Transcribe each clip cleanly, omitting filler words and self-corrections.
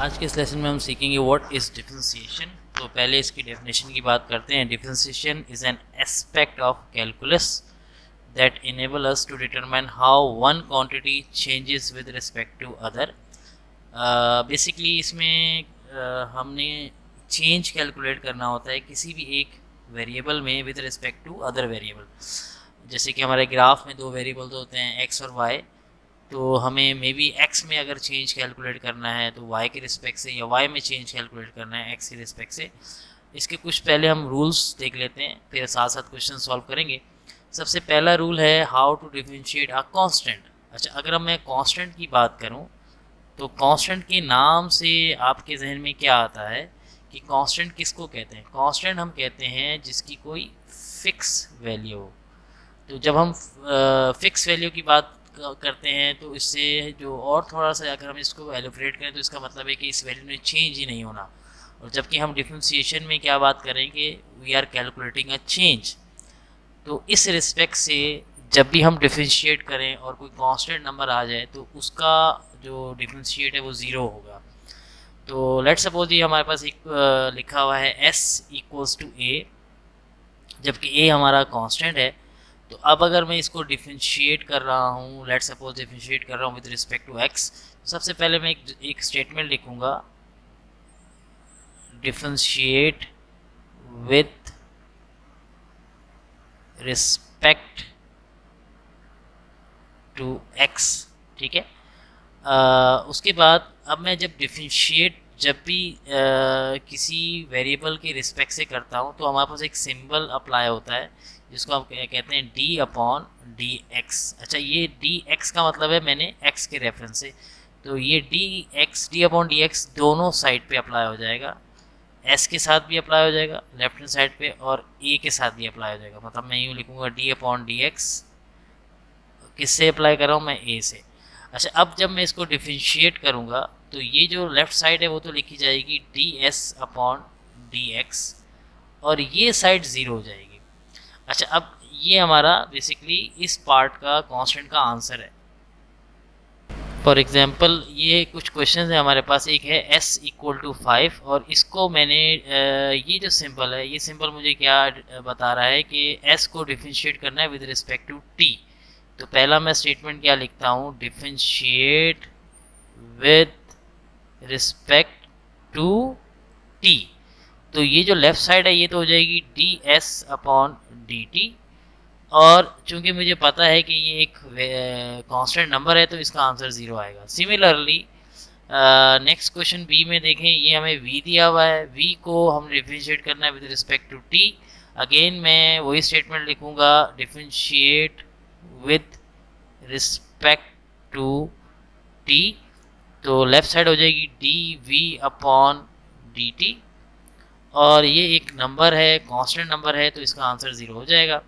आज के इस लेसन में हम सीखेंगे व्हाट इज़ डिफरेंशिएशन। तो पहले इसकी डेफिनेशन की बात करते हैं। Differentiation is an aspect of calculus that enable us to determine how one quantity changes with respect to other. Basically इसमें हमने चेंज कैलकुलेट करना होता है किसी भी एक वेरिएबल में with respect to other variable. जैसे कि हमारे ग्राफ में दो वेरिएबल्स होते हैं एक्स और वाई, तो हमें मे बी एक्स में अगर चेंज कैलकुलेट करना है तो वाई के रिस्पेक्ट से, या वाई में चेंज कैलकुलेट करना है एक्स के रिस्पेक्ट से। इसके कुछ पहले हम रूल्स देख लेते हैं, फिर साथ साथ क्वेश्चन सॉल्व करेंगे। सबसे पहला रूल है how to differentiate a constant. अच्छा, अगर मैं कांस्टेंट की बात करूं तो कांस्टेंट के नाम से आपके जहन में क्या आता है कि कांस्टेंट किसको कहते हैं? कांस्टेंट हम कहते हैं जिसकी कोई फिक्स वैल्यू हो। तो जब हम फिक्स वैल्यू की बात करते हैं तो इससे जो और थोड़ा सा अगर हम इसको एलोब्रेट करें तो इसका मतलब है कि इस वैल्यू में चेंज ही नहीं होना। और जबकि हम डिफरेंशिएशन में क्या बात करेंगे, we are calculating a change. तो इस रिस्पेक्ट से जब भी हम डिफरेंशिएट करें और कोई कांस्टेंट नंबर आ जाए तो उसका जो डिफरेंशिएट है वो ज़ीरो होगा। तो लेट्स सपोज ये हमारे पास एक लिखा हुआ है s इक्वल्स टू a, जबकि a हमारा कांस्टेंट है। तो अब अगर मैं इसको डिफरेंशिएट कर रहा हूँ, लेट्स सपोज डिफरेंशिएट कर रहा हूँ विद रिस्पेक्ट टू x, तो सबसे पहले मैं एक स्टेटमेंट लिखूंगा, differentiate with respect to x। ठीक है। उसके बाद अब मैं जब भी किसी वेरिएबल के रिस्पेक्ट से करता हूँ तो हमारे पास एक सिंबल अप्लाई होता है जिसको हम कहते हैं d अपॉन डी एक्स। अच्छा, ये डी एक्स का मतलब है मैंने x के रेफरेंस से, तो ये डी अपॉन डी एक्स दोनों साइड पे अप्लाई हो जाएगा। s के साथ भी अप्लाई हो जाएगा लेफ्ट हैंड साइड पे, और a के साथ भी अप्लाई हो जाएगा। मतलब मैं यूँ लिखूँगा d अपॉन डी एक्स, किससे अप्लाई कर रहा हूँ मैं, a से। अच्छा, अब जब मैं इसको डिफरेंशिएट करूँगा तो ये जो लेफ़्ट साइड है वो तो लिखी जाएगी D s upon D x, और ये साइड ज़ीरो हो जाएगी। अच्छा, अब ये हमारा बेसिकली इस पार्ट का कांस्टेंट का आंसर है। फॉर एग्जांपल ये कुछ क्वेश्चन है हमारे पास। एक है s इक्वल टू 5, और इसको मैंने ये जो सिंबल है, ये सिंबल मुझे क्या बता रहा है कि s को डिफरेंशिएट करना है विद रिस्पेक्ट टू t। तो पहला मैं स्टेटमेंट क्या लिखता हूँ, differentiate with respect to t। तो ये जो लेफ्ट साइड है ये तो हो जाएगी D s upon D T, और चूंकि मुझे पता है कि ये एक कांस्टेंट नंबर है तो इसका आंसर ज़ीरो आएगा। सिमिलरली नेक्स्ट क्वेश्चन बी में देखें, ये हमें v दिया हुआ है, v को हम डिफरेंशिएट करना है with respect to t। Again मैं वही स्टेटमेंट लिखूंगा, differentiate with respect to t। तो लेफ्ट साइड हो जाएगी D V upon D T, और ये एक नंबर है, कांस्टेंट नंबर है, तो इसका आंसर ज़ीरो हो जाएगा।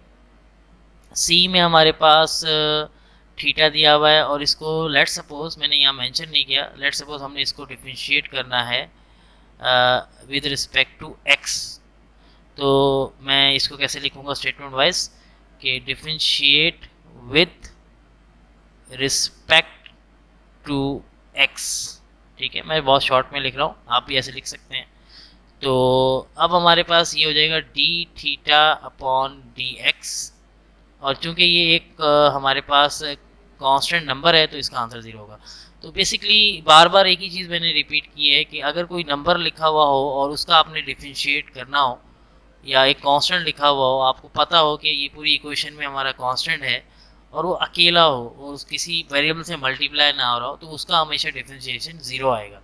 सी में हमारे पास थीटा दिया हुआ है, और इसको लेट सपोज, मैंने यहाँ मेंशन नहीं किया, लेट सपोज हमने इसको डिफरेंशिएट करना है विद रिस्पेक्ट टू एक्स। तो मैं इसको कैसे लिखूँगा स्टेटमेंट वाइज, कि differentiate with respect to X. ठीक है, मैं बहुत शॉर्ट में लिख रहा हूँ, आप भी ऐसे लिख सकते हैं। तो अब हमारे पास ये हो जाएगा D theta upon D x, और चूंकि ये एक हमारे पास कांस्टेंट नंबर है तो इसका आंसर ज़ीरो होगा। तो बेसिकली बार बार एक ही चीज़ मैंने रिपीट की है कि अगर कोई नंबर लिखा हुआ हो और उसका आपने डिफरेंशिएट करना हो, या एक कांस्टेंट लिखा हुआ हो, आपको पता हो कि ये पूरी इक्वेशन में हमारा कांस्टेंट है और वो अकेला हो और किसी वेरिएबल से मल्टीप्लाई ना हो रहा हो, तो उसका हमेशा डिफरेंशिएशन ज़ीरो आएगा।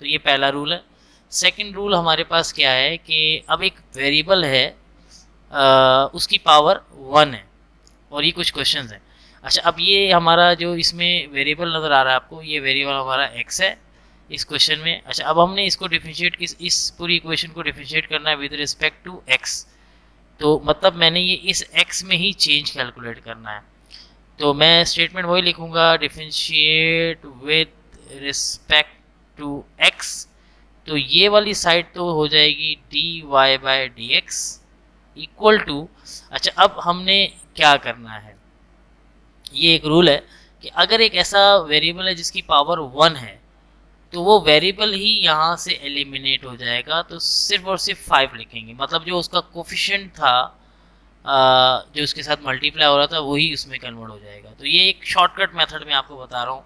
तो ये पहला रूल है। सेकंड रूल हमारे पास क्या है कि अब एक वेरिएबल है, उसकी पावर 1 है, और ये कुछ क्वेश्चंस हैं। अच्छा, अब ये हमारा जो इसमें वेरिएबल नज़र आ रहा है आपको, ये वेरिएबल हमारा x है इस क्वेश्चन में। अच्छा, अब हमने इसको डिफरेंशिएट इस पूरी इक्वेशन को डिफरेंशिएट करना है विद रिस्पेक्ट टू x। तो मतलब मैंने ये इस x में ही चेंज कैलकुलेट करना है। तो मैं स्टेटमेंट वही लिखूँगा, differentiate with respect to x। तो ये वाली साइड तो हो जाएगी d y by d x equal to, अच्छा अब हमने क्या करना है, ये एक रूल है कि अगर एक ऐसा वेरिएबल है जिसकी पावर 1 है तो वो वेरिएबल ही यहाँ से एलिमिनेट हो जाएगा, तो सिर्फ और सिर्फ 5 लिखेंगे, मतलब जो उसका कोफिशिएंट था जो उसके साथ मल्टीप्लाई हो रहा था वही उसमें कन्वर्ट हो जाएगा। तो ये एक शॉर्टकट मेथड मैं आपको बता रहा हूँ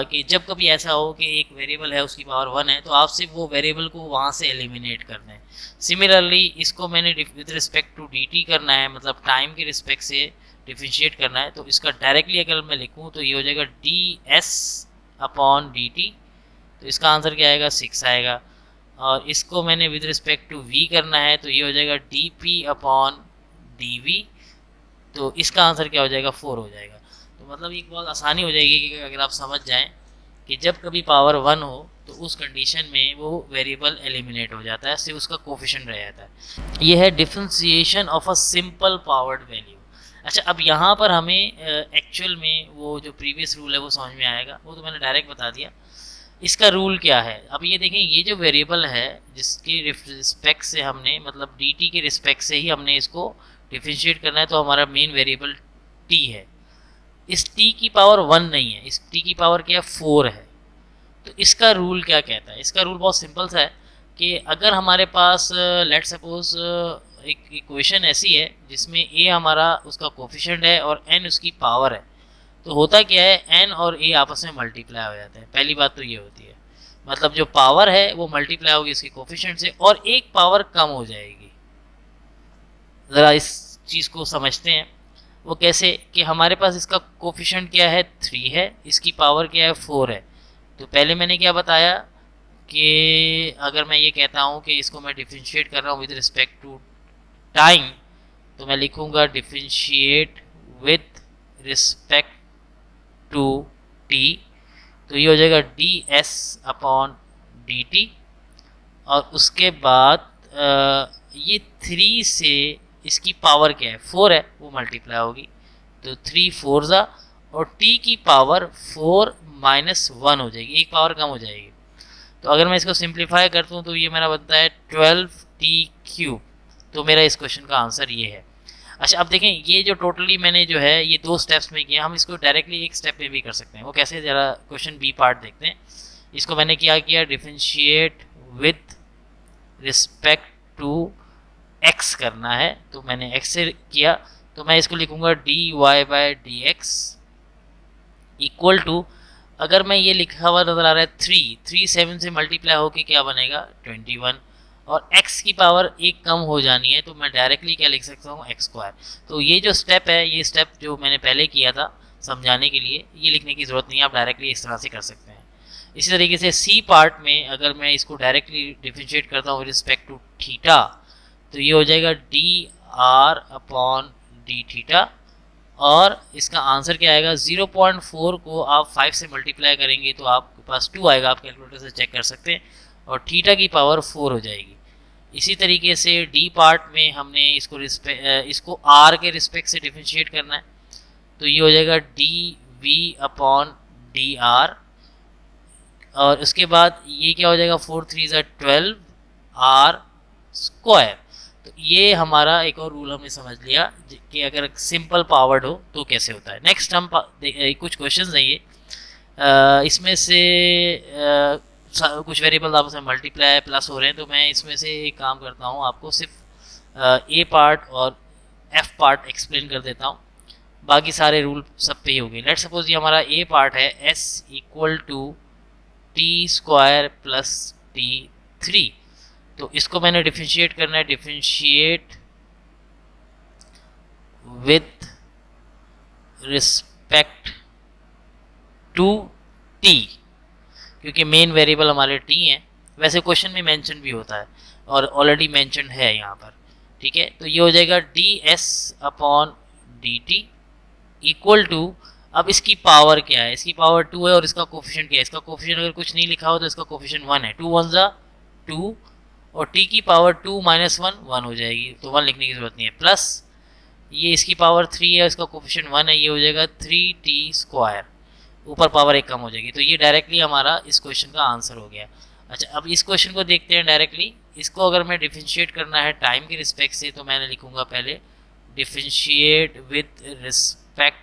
कि जब कभी ऐसा हो कि एक वेरिएबल है उसकी पावर 1 है तो आप सिर्फ वो वेरिएबल को वहाँ से एलिमिनेट करना है। सिमिलरली इसको मैंने विद रिस्पेक्ट टू dt करना है, मतलब टाइम के रिस्पेक्ट से डिफरेंशिएट करना है, तो इसका डायरेक्टली अगर मैं लिखूँ तो ये हो जाएगा ds अपॉन dt, तो इसका आंसर क्या आएगा 6 आएगा। और इसको मैंने विद रिस्पेक्ट टू v करना है तो ये हो जाएगा dp अपॉन dv, तो इसका आंसर क्या हो जाएगा 4 हो जाएगा। तो मतलब एक बहुत आसानी हो जाएगी कि अगर आप समझ जाएं कि जब कभी पावर 1 हो तो उस कंडीशन में वो वेरिएबल एलिमिनेट हो जाता है, सिर्फ उसका कोफिशिएंट रह जाता है। ये है differentiation of a simple powered value. अच्छा, अब यहाँ पर हमें एक्चुअल में वो जो प्रीवियस रूल है वो समझ में आएगा, वो तो मैंने डायरेक्ट बता दिया। इसका रूल क्या है, अब ये देखें, ये जो वेरिएबल है जिसके रिस्पेक्ट से हमने, मतलब dt के रिस्पेक्ट से ही हमने इसको डिफरेंशिएट करना है, तो हमारा मेन वेरिएबल t है। इस t की पावर 1 नहीं है, इस t की पावर क्या है 4 है। तो इसका रूल क्या कहता है, इसका रूल बहुत सिंपल सा है कि अगर हमारे पास लेट सपोज एक इक्वेशन ऐसी है जिसमें a हमारा उसका कोफिशिएंट है और n उसकी पावर है, तो होता क्या है n और a आपस में मल्टीप्लाई हो जाते हैं। पहली बात तो ये होती है, मतलब जो पावर है वो मल्टीप्लाई होगी इसके कोफिशिएंट से और एक पावर कम हो जाएगी। ज़रा इस चीज़ को समझते हैं, वो कैसे कि हमारे पास इसका कोफिशिएंट क्या है 3 है, इसकी पावर क्या है 4 है। तो पहले मैंने क्या बताया कि अगर मैं ये कहता हूँ कि इसको मैं डिफरेंशिएट कर रहा हूँ विद रिस्पेक्ट टू टाइम, तो मैं लिखूँगा differentiate with respect to t, तो ये हो जाएगा ds अपॉन dt। और उसके बाद ये 3 से इसकी पावर क्या है 4 है, वो मल्टीप्लाई होगी, तो 3 4 ज़ा, और t की पावर 4 माइनस 1 हो जाएगी, एक पावर कम हो जाएगी। तो अगर मैं इसको सिंप्लीफाई करता हूँ तो ये मेरा बनता है 12t³। तो मेरा इस क्वेश्चन का आंसर ये है। अच्छा, अब देखें, ये जो टोटली मैंने जो है ये 2 स्टेप्स में किया, हम इसको डायरेक्टली एक स्टेप में भी कर सकते हैं। वो कैसे, ज़रा क्वेश्चन बी पार्ट देखते हैं। इसको मैंने क्या किया, differentiate with respect to x करना है, तो मैंने x से किया, तो मैं इसको लिखूंगा dy/dx इक्वल टू, अगर मैं ये लिखा हुआ नजर आ रहा है 3 7 से मल्टीप्लाई होके क्या बनेगा 21, और x की पावर एक कम हो जानी है, तो मैं डायरेक्टली क्या लिख सकता हूँ x²। तो ये जो स्टेप है, ये स्टेप जो मैंने पहले किया था समझाने के लिए, ये लिखने की ज़रूरत नहीं है, आप डायरेक्टली इस तरह से कर सकते हैं। इसी तरीके से सी पार्ट में अगर मैं इसको डायरेक्टली डिफरेंशिएट करता हूँ रिस्पेक्ट टू थीटा, तो ये हो जाएगा dr अपॉन डी थीटा, और इसका आंसर क्या आएगा 0.4 को आप 5 से मल्टीप्लाई करेंगे तो आपके पास 2 आएगा, आप कैलकुलेटर से चेक कर सकते हैं, और थीटा की पावर 4 हो जाएगी। इसी तरीके से डी पार्ट में हमने इसको r के रिस्पेक्ट से डिफरेंशिएट करना है, तो ये हो जाएगा dv अपॉन dr, और उसके बाद ये क्या हो जाएगा 4 3 ज़ा 12 r²। तो ये हमारा एक और रूल हमने समझ लिया कि अगर सिंपल पावर्ड हो तो कैसे होता है। नेक्स्ट हम कुछ क्वेश्चंस हैं ये, इसमें से कुछ वेरिएबल आपस में मल्टीप्लाई प्लस हो रहे हैं, तो मैं इसमें से एक काम करता हूँ, आपको सिर्फ ए पार्ट और एफ पार्ट एक्सप्लेन कर देता हूँ, बाकी सारे रूल सब पे ही हो गए। लेट सपोज ये हमारा ए पार्ट है s equal to t² plus t3, तो इसको मैंने डिफरेंशिएट करना है, differentiate with respect to t, क्योंकि मेन वेरिएबल हमारे t हैं। वैसे क्वेश्चन में मेंशन भी होता है और ऑलरेडी मेंशन है यहाँ पर, ठीक है। तो ये हो जाएगा ds upon dt equal to, अब इसकी पावर क्या है, इसकी पावर 2 है और इसका कोफिशिएंट क्या है, इसका कोफिशिएंट अगर कुछ नहीं लिखा हो तो इसका कोफिशिएंट 1 है, 2 1 ज़ा 2, और t की पावर 2 माइनस 1 1 हो जाएगी, तो 1 लिखने की जरूरत नहीं है, प्लस ये इसकी पावर 3 है, इसका कोफिशिएंट 1 है, ये हो जाएगा 3t², ऊपर पावर एक कम हो जाएगी। तो ये डायरेक्टली हमारा इस क्वेश्चन का आंसर हो गया। अच्छा, अब इस क्वेश्चन को देखते हैं डायरेक्टली। इसको अगर मैं डिफरेंशिएट करना है टाइम के रिस्पेक्ट से, तो मैंने लिखूंगा पहले differentiate with respect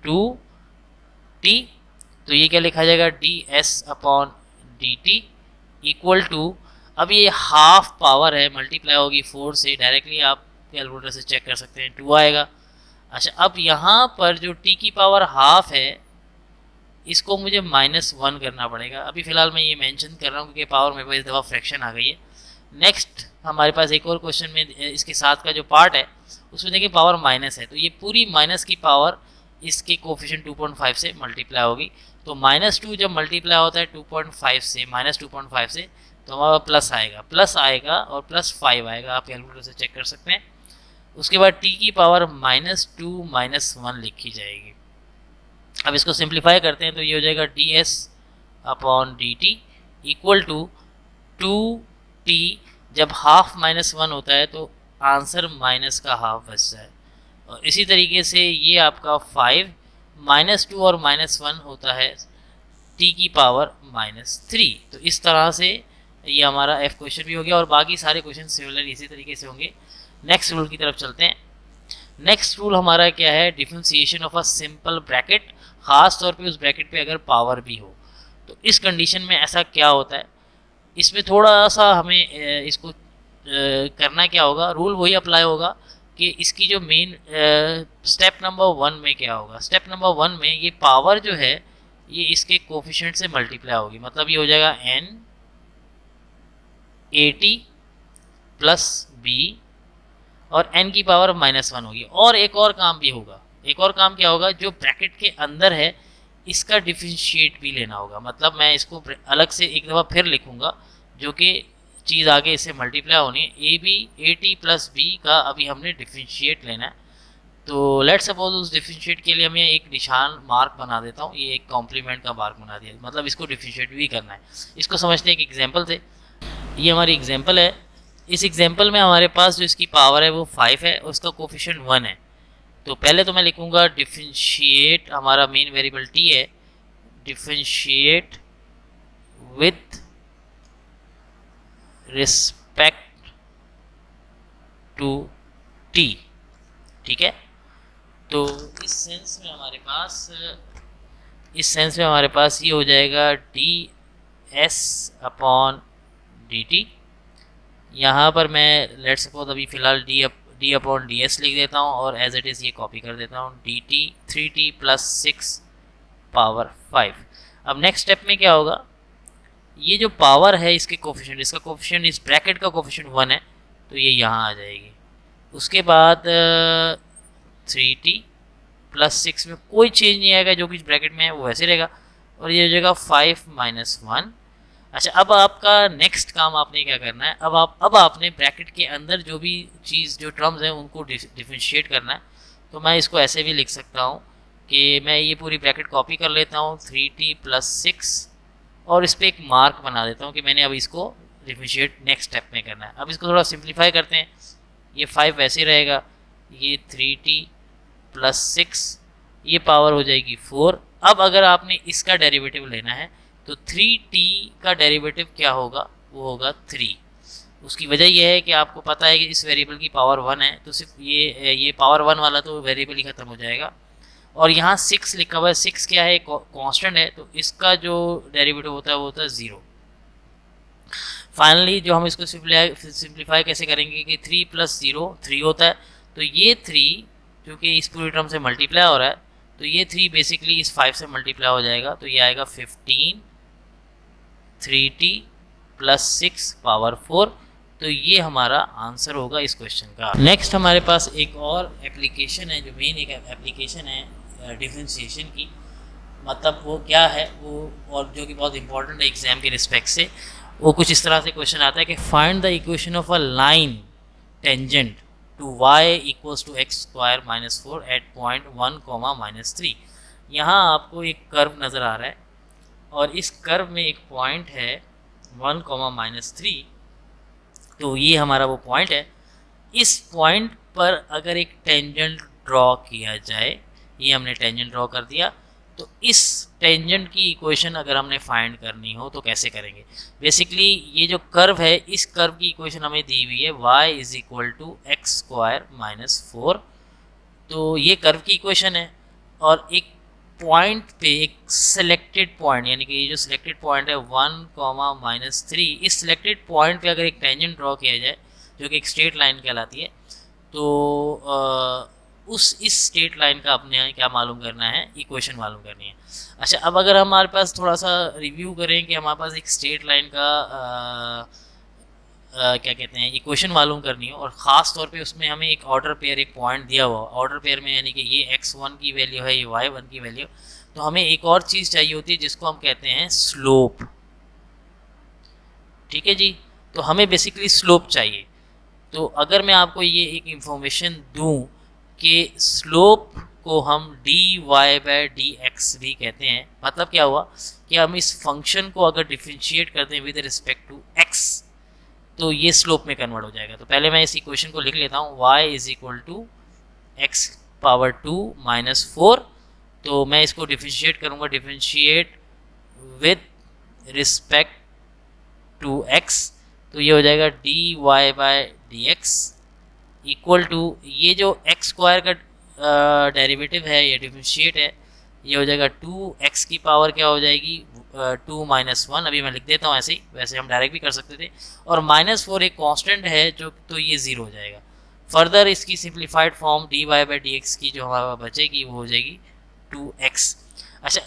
to t, तो ये क्या लिखा जाएगा, d s upon D t equal to, अब ये हाफ पावर है, मल्टीप्लाई होगी 4 से, डायरेक्टली आप कैलकुलेटर से चेक कर सकते हैं, 2 आएगा। अच्छा, अब यहाँ पर जो t की पावर हाफ है इसको मुझे -1 करना पड़ेगा। अभी फ़िलहाल मैं ये मेंशन कर रहा हूँ क्योंकि पावर मेरे पास इस दफ़ा फ्रैक्शन आ गई है। नेक्स्ट हमारे पास एक और क्वेश्चन में इसके साथ का जो पार्ट है उसमें देखिए पावर माइनस है, तो ये पूरी माइनस की पावर इसके कोफिशिएंट 2.5 से मल्टीप्लाई होगी। तो -2 जब मल्टीप्लाई होता है 2.5 से, -2.5 से, तो हमारा प्लस आएगा, और +5 आएगा, आप कैलकुलेटर से चेक कर सकते हैं। उसके बाद t की पावर -2 -1 लिखी जाएगी। अब इसको सिंप्लीफाई करते हैं तो ये हो जाएगा d s upon D t equal to 2t, जब हाफ -1 होता है तो आंसर माइनस का हाफ बचता है। और इसी तरीके से ये आपका 5 -2 और -1 होता है t की पावर -3। तो इस तरह से ये हमारा f क्वेश्चन भी हो गया और बाकी सारे क्वेश्चन सिमिलर इसी तरीके से होंगे। नेक्स्ट रूल की तरफ चलते हैं। नेक्स्ट रूल हमारा क्या है, differentiation of a simple bracket, खास तौर पे उस ब्रैकेट पे अगर पावर भी हो। तो इस कंडीशन में ऐसा क्या होता है, इसमें थोड़ा सा हमें इसको करना क्या होगा, रूल वही अप्लाई होगा कि इसकी जो मेन स्टेप नंबर 1 में क्या होगा, स्टेप नंबर 1 में ये पावर जो है ये इसके कोफिशिएंट से मल्टीप्लाई होगी, मतलब ये हो जाएगा n AT प्लस b और n की पावर -1 होगी। और एक और काम भी होगा, एक और काम क्या होगा, जो ब्रैकेट के अंदर है इसका डिफरेंशिएट भी लेना होगा। मतलब मैं इसको अलग से एक दफ़ा फिर लिखूंगा, जो कि चीज़ आगे इससे मल्टीप्लाई होनी है, a b a t plus b का अभी हमने डिफरेंशिएट लेना है। तो लेट सपोज उस डिफरेंशिएट के लिए मैं एक निशान मार्क बना देता हूँ, ये एक कॉम्प्लीमेंट का मार्क बना दिया, मतलब इसको डिफरेंशिएट भी करना है। इसको समझते हैं एक एग्जाम्पल से। ये हमारी एग्जाम्पल है। इस एग्जाम्पल में हमारे पास जो इसकी पावर है वो 5 है और उसका कोफिशिएंट 1 है। तो पहले तो मैं लिखूंगा डिफरेंशिएट, हमारा मेन वेरिएबल t है, differentiate with respect to t, ठीक है। तो इस सेंस में हमारे पास ये हो जाएगा d s upon D T. यहाँ पर मैं लेट सपोज अभी फ़िलहाल डी अपॉन डी एस लिख देता हूँ और एज इट इज़ ये कॉपी कर देता हूँ, D T 3t plus 6 power 5। अब नेक्स्ट स्टेप में क्या होगा, ये जो पावर है इसके कोफिशिएंट, इसका कोफिशिएंट इस ब्रैकेट का कोफिशिएंट 1 है, तो ये यहाँ आ जाएगी। उसके बाद 3t प्लस 6 में कोई चेंज नहीं आएगा, जो कि ब्रैकेट में है वो वैसे रहेगा, और ये हो जाएगा 5 -1। अच्छा, अब आपका नेक्स्ट काम आपने क्या करना है, अब आपने ब्रैकेट के अंदर जो भी चीज़, जो टर्म्स हैं उनको डिफरेंशिएट करना है। तो मैं इसको ऐसे भी लिख सकता हूँ कि मैं ये पूरी ब्रैकेट कॉपी कर लेता हूँ 3t प्लस 6 और इस पर एक मार्क बना देता हूँ कि मैंने अब इसको डिफरेंशिएट नेक्स्ट स्टेप में करना है। अब इसको थोड़ा सिंप्लीफाई करते हैं, ये 5 वैसे रहेगा, ये 3t प्लस 6, ये पावर हो जाएगी 4। अब अगर आपने इसका डेरिवेटिव लेना है तो 3t का डेरिवेटिव क्या होगा, वो होगा 3। उसकी वजह यह है कि आपको पता है कि इस वेरिएबल की पावर 1 है, तो सिर्फ ये पावर 1 वाला तो वेरिएबल ही खत्म हो जाएगा। और यहाँ 6 लिखा हुआ है, 6 क्या है, कांस्टेंट है, तो इसका जो डेरिवेटिव होता है वो होता है 0। फाइनली जो हम इसको सिंप्लीफाई कैसे करेंगे कि 3 प्लस 0 3 होता है, तो ये 3 क्योंकि इस पूरी टर्म से मल्टीप्लाई हो रहा है, तो ये 3 बेसिकली इस 5 से मल्टीप्लाई हो जाएगा, तो ये आएगा 15 3t प्लस 6 पावर 4। तो ये हमारा आंसर होगा इस क्वेश्चन का। नेक्स्ट हमारे पास एक और एप्लीकेशन है, जो मेन एक एप्लीकेशन है डिफरेंशिएशन की, मतलब वो क्या है वो, और जो कि बहुत इंपॉर्टेंट है एग्जाम के रिस्पेक्ट से। वो कुछ इस तरह से क्वेश्चन आता है कि find the equation of a line tangent to y equals to x square minus 4 at point 1, -3। यहाँ आपको एक कर्व नज़र आ रहा है और इस कर्व में एक पॉइंट है 1, -3, तो ये हमारा वो पॉइंट है। इस पॉइंट पर अगर एक टेंजेंट ड्रॉ किया जाए, ये हमने टेंजेंट ड्रॉ कर दिया, तो इस टेंजेंट की इक्वेशन अगर हमने फाइंड करनी हो तो कैसे करेंगे। बेसिकली ये जो कर्व है, इस कर्व की इक्वेशन हमें दी हुई है y is equal to x square minus 4, तो ये कर्व की इक्वेशन है। और एक पॉइंट पे एक सिलेक्टेड पॉइंट, यानी कि ये जो सिलेक्टेड पॉइंट है 1, -3, इस सिलेक्टेड पॉइंट पे अगर एक टेंजेंट ड्रॉ किया जाए जो कि एक स्ट्रेट लाइन कहलाती है, तो इस स्ट्रेट लाइन का अपने यहाँ क्या मालूम करना है, इक्वेशन मालूम करनी है। अच्छा, अब अगर हमारे पास थोड़ा सा रिव्यू करें कि हमारे पास एक स्ट्रेट लाइन का क्या कहते हैं इक्वेशन मालूम करनी हो, और ख़ास तौर पे उसमें हमें एक ऑर्डर पेयर, एक पॉइंट दिया हुआ ऑर्डर पेयर में, यानी कि ये x1 की वैल्यू है, ये y1 की वैल्यू, तो हमें एक और चीज़ चाहिए होती है जिसको हम कहते हैं स्लोप। ठीक है जी, तो हमें बेसिकली स्लोप चाहिए। तो अगर मैं आपको ये एक इंफॉर्मेशन दूं कि स्लोप को हम dy/dx भी कहते हैं, मतलब क्या हुआ कि हम इस फंक्शन को अगर डिफरेंशिएट करते हैं विद रिस्पेक्ट टू x, तो ये स्लोप में कन्वर्ट हो जाएगा। तो पहले मैं इस इक्वेशन को लिख लेता हूँ, y = x⁻2 - 4। तो मैं इसको डिफरेंशिएट करूँगा, differentiate with respect to x, तो ये हो जाएगा dy/dx इक्वल टू, ये जो x² का डेरिवेटिव है, ये डिफरेंशिएट है, ये हो जाएगा 2x की पावर क्या हो जाएगी 2 - 1, अभी मैं लिख देता हूँ ऐसे ही, वैसे हम डायरेक्ट भी कर सकते थे, और -4 एक कांस्टेंट है जो, तो ये 0 हो जाएगा। फर्दर इसकी सिंप्लीफाइड फॉर्म dy/dx की जो हमारा बचेगी वो हो जाएगी 2x। अच्छा,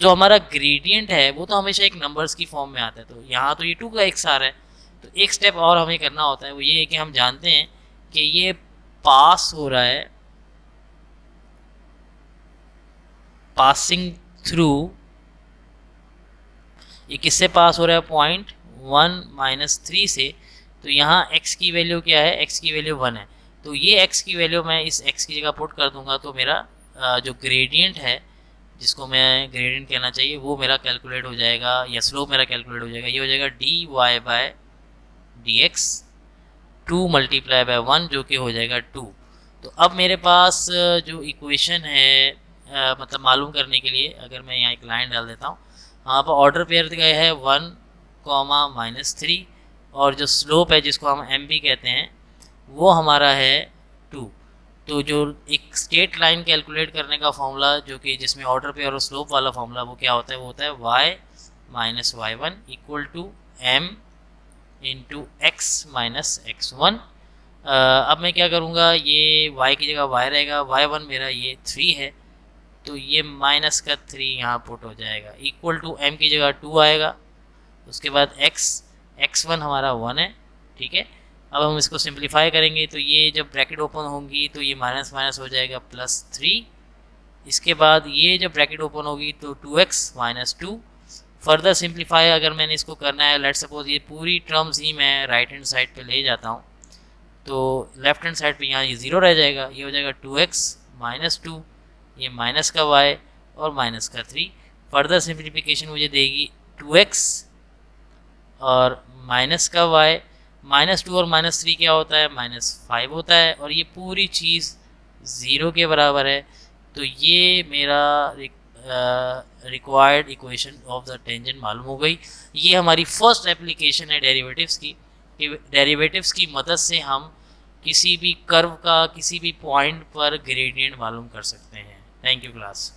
जो हमारा ग्रेडियंट है वो तो हमेशा एक नंबर्स की फॉर्म में आता है, तो यहाँ तो ये 2 का x आ रहा है, तो एक स्टेप और हमें करना होता है, वो ये है कि हम जानते हैं कि ये पास हो रहा है, पासिंग थ्रू, ये किससे पास हो रहा है, पॉइंट 1 - 3 से। तो यहाँ x की वैल्यू क्या है, x की वैल्यू 1 है, तो ये x की वैल्यू मैं इस x की जगह पुट कर दूंगा, तो मेरा जो ग्रेडियंट है, जिसको मैं ग्रेडियंट कहना चाहिए, वो मेरा कैलकुलेट हो जाएगा, या स्लोप मेरा कैलकुलेट हो जाएगा। ये हो जाएगा dy/dx 2 × 1, जो कि हो जाएगा 2। तो अब मेरे पास जो इक्वेशन है, मतलब मालूम करने के लिए अगर मैं यहाँ एक लाइन डाल देता हूँ, यहाँ पर ऑर्डर पेयर दिया है 1, -3, और जो स्लोप है जिसको हम m भी कहते हैं वो हमारा है 2। तो जो एक स्ट्रेट लाइन कैलकुलेट करने का फॉर्मूला, जो कि जिसमें ऑर्डर पेयर और स्लोप वाला फॉर्मूला, वो क्या होता है, वो होता है y - y1 = m × x - x1। अब मैं क्या करूँगा, ये y की जगह y रहेगा, y1 मेरा ये 3 है, तो ये -3 यहाँ पुट हो जाएगा, इक्वल टू m की जगह 2 आएगा, उसके बाद x1 हमारा 1 है। ठीक है, अब हम इसको सिंप्लीफाई करेंगे, तो ये जब ब्रैकेट ओपन होंगी तो ये माइनस माइनस हो जाएगा +3, इसके बाद ये जब ब्रैकेट ओपन होगी तो 2x - 2। फर्दर सिंप्लीफाई अगर मैंने इसको करना है, लेट्स सपोज ये पूरी टर्म्स ही मैं राइट हैंड साइड पे ले जाता हूँ, तो लेफ्ट हैंड साइड पे यहाँ ये 0 रह जाएगा, ये हो जाएगा 2x - 2, ये माइनस का y और माइनस का 3। फर्दर सिंप्लीफिकेशन मुझे देगी 2x और माइनस का y, -2 और -3 क्या होता है, -5 होता है, और ये पूरी चीज़ 0 के बराबर है। तो ये मेरा required equation of the tangent मालूम हो गई। ये हमारी फर्स्ट एप्लीकेशन है डेरिवेटिव्स की, कि डेरिवेटिव्स की मदद से हम किसी भी कर्व का किसी भी पॉइंट पर ग्रेडियंट मालूम कर सकते हैं। Thank you class.